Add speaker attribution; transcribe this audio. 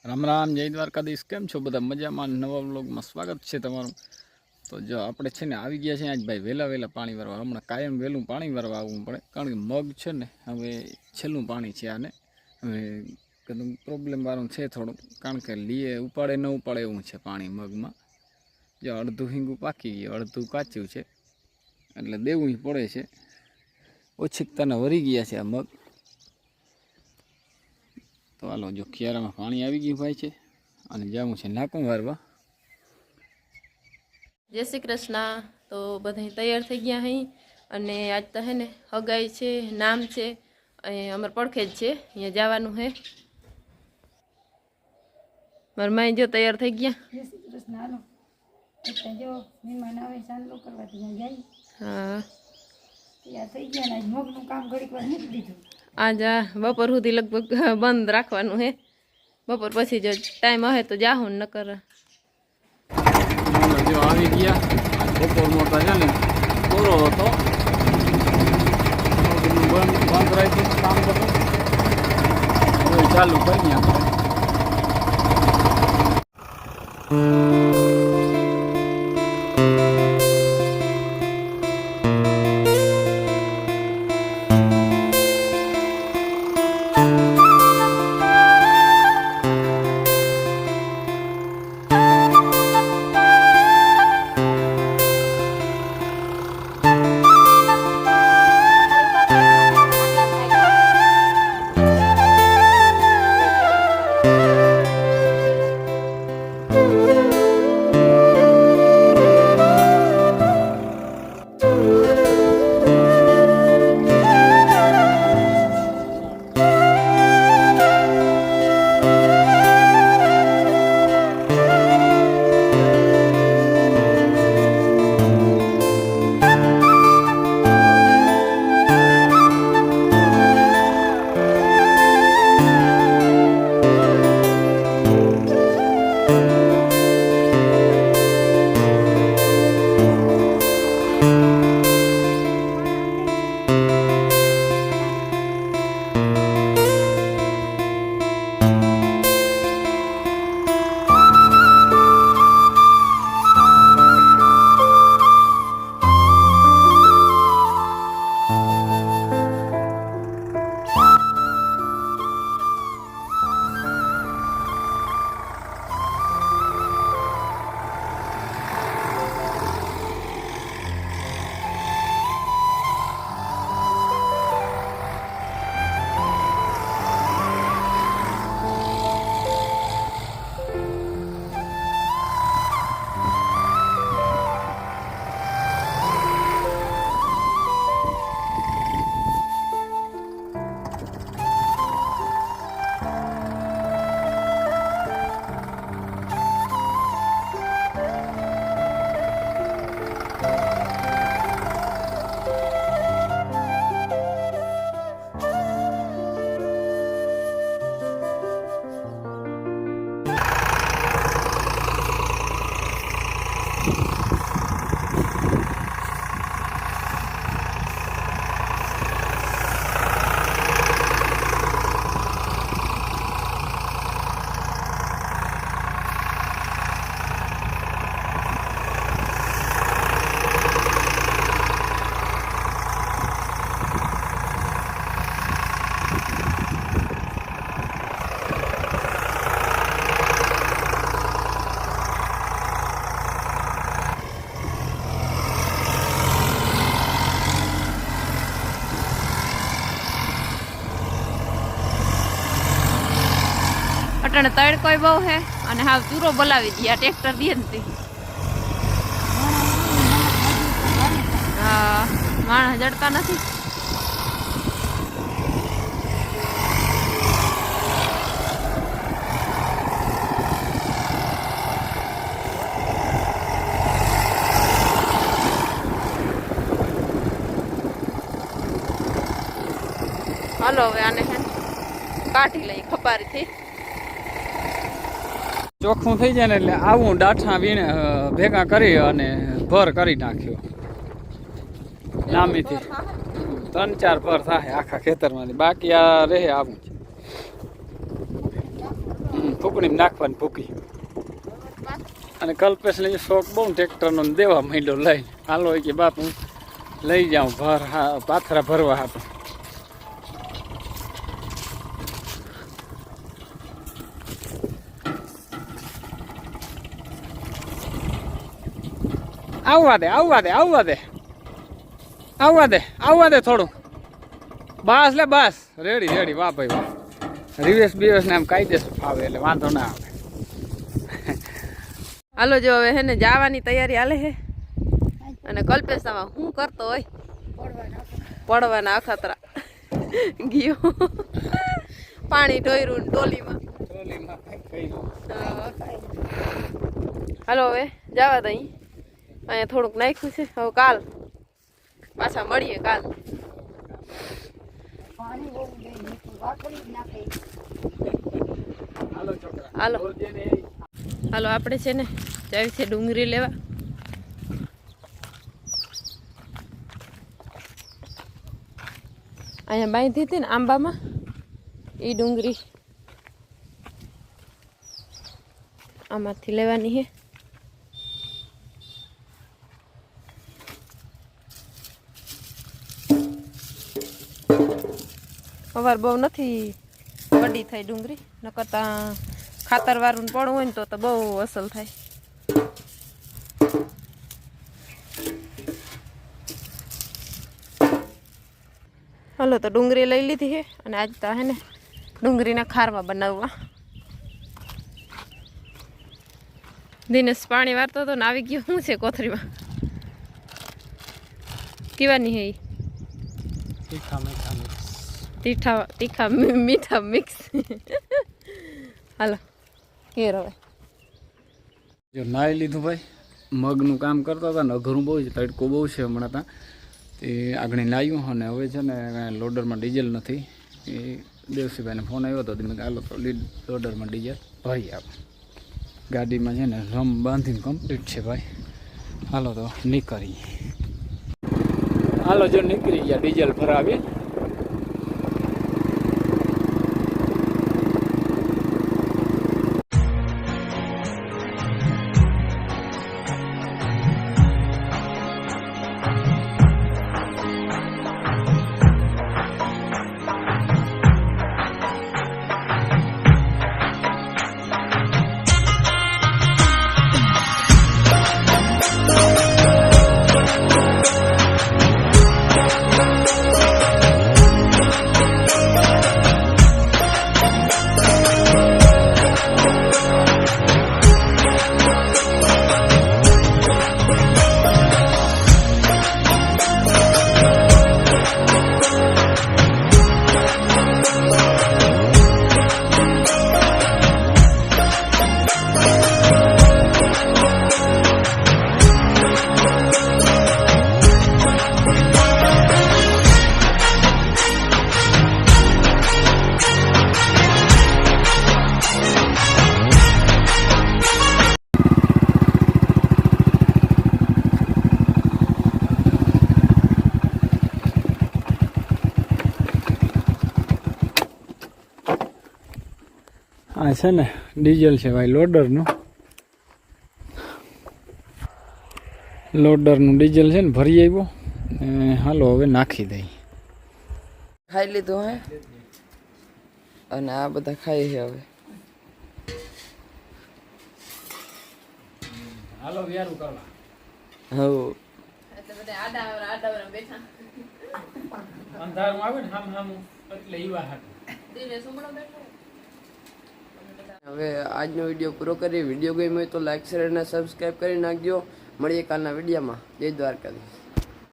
Speaker 1: રામ રામ, જય દ્વારકાધીશ। કેમ છો બધા? મજામાં? નવા વ્લોગમાં સ્વાગત છે તમારું। તો જો આપણે છે ને આવી ગયા છે આજ ભાઈ વહેલા પાણી ભરવા। હમણાં કાયમ વહેલું પાણી ભરવા આવવું પડે, કારણ કે મગ છે ને હવે છેલ્લું પાણી છે આને। હવે કદું પ્રોબ્લેમ વાળું છે થોડું, કારણ કે લીએ ઉપાડે ન ઉપાડે એવું છે પાણી મગમાં। જો અડધું હિંગું પાકી ગયું, અડધું કાચું છે, એટલે દેવું પડે છે। ઓછીકતાના વરી ગયા છે આ મગ। તો હાલો, જો કિયારામાં પાણી આવી ગયું ભાઈ છે, અને જવું છે નાકું વારવા।
Speaker 2: જય શ્રી કૃષ્ણ। તો બધા તૈયાર થઈ ગયા હઈ, અને આજ તો હે ને હગાઈ છે, નામ છે, અમારે પડખે જ છે, અહીંયા જવાનું હે। મારા માઈ જો તૈયાર થઈ ગયા।
Speaker 3: જય શ્રી કૃષ્ણ। હાલો એટલે જો મહેમાન આવે ચાંદલો કરવા ત્યાં જાય।
Speaker 2: હા,
Speaker 3: તૈયાર થઈ ગયા ને આજ મગનું કામ ઘડીક વાર મૂકી દીધું।
Speaker 2: આજ બપોર સુધી લગભગ બંધ રાખવાનું હે, બપોર પછી જો ટાઈમ હશે તો જાહું, નકર
Speaker 1: જો આવી ગયા। બપોર મોટા છે ને પૂરો હતો, બંધ રાખી કામ બધું હવે ચાલુ કરીએ આપણે।
Speaker 2: અટાણે તડકોય બહુ હે, અને હાવ ચૂરો બોલાવી દી આ ટ્રેક્ટર દે ને। હા, માણસ જડતા નથી। હાલો હવે આને હે કાઢી લઈ ખપારીથી।
Speaker 1: ચોખ્ખું થઈ જાય ને એટલે આવું ડાઠા વીણે ભેગા કરી અને ભર કરી નાખ્યો લાંબીથી। 3-4 પર થાય આખા ખેતરમાંથી, બાકી આ રહે આવું છે। ફૂકણી નાખવાની ભૂકી. અને કલ્પેશને શોખ બહુ ટ્રેક્ટરનો દેવા માંડ્યો લઈ હાલો કે બાપ હું લઈ જાઉં પાથરા ભરવા હાટું. આવવા દે થોડું બસ લે બસ રેડી વાહ ભાઈ વાહ. રિવેશ બીવેશ ને આમ કાયદેસર ફાવે એટલે વાંધો ના આવે.
Speaker 2: હાલો જો હવે હે ને જવાની તૈયારી હાલે છે અને કલ્પેશમાં શું કરતો હોય પડવાના અખતરા ગયો પાણી ઢોર્યું ટોલીમાં. હાલો હવે જવા દઈ અહીંયા થોડુંક નાખ્યું છે હવે કાલ પાછા મળીએ કાલ.
Speaker 3: પાણી બહુ દે વાકડી જ નાખે.
Speaker 2: હાલો હાલો આપણે છે ને જાવી છે ડુંગળી લેવા. અહીંયા બાંધી હતી ને આંબામાં એ ડુંગળી આમાંથી લેવાની છે. સવાર બહુ નથી વડી થાય ડુંગળી ન કરતા ખાતર વાળું પડવું હોય ને તો બહુ અસલ થાય. હાલો તો ડુંગળી લઈ લીધી છે અને આજ તો હે ને ડુંગળીના ખારવા બનાવવા. દિનેશ પાણી વારતો હતો ને આવી ગયો શું છે કોથરીમાં કેવાની હે તીખા મીઠા મિક્સ. હાલો કેર હવે
Speaker 1: જો નાઈ લીધું ભાઈ. મગનું કામ કરતા હતા ને અઘરું બહુ છે તડકો બહુ છે હમણાં ત્યાં તે આગળ લાવ્યું અને હવે છે ને લોડરમાં ડીઝલ નથી. એ દેવસીભાઈને ફોન આવ્યો હતો મેં હાલો તો લોડરમાં ડીઝલ ભરી આપ. ગાડીમાં છે ને રમ બાંધીને કમ્પ્લીટ છે ભાઈ. હાલો તો નીકળીએ. હાલો જો નીકળી ગયા ડીઝલ ભરાવીએ. આ છે ને ડીઝલ છે ભાઈ લોડરનું ડીઝલ છે ને ભરી આવ્યો. હાલો હવે નાખી દઈ.
Speaker 4: ખાઈ લીધું હે અને આ બધા ખાઈ છે હવે.
Speaker 1: હાલો વ્યારું કરવા.
Speaker 4: હવ
Speaker 2: બેઠા
Speaker 1: અંધારું આવે ને હામ એટલે ઈવા હાટું.
Speaker 4: હવે આજનો વિડીયો પૂરો કરી. વિડીયો ગમ્યો હોય તો લાઈક શેર અને સબસ્ક્રાઈબ કરી નાખજો. મળીએ કાલના વિડીયોમાં. જય દ્વારકાધીશ.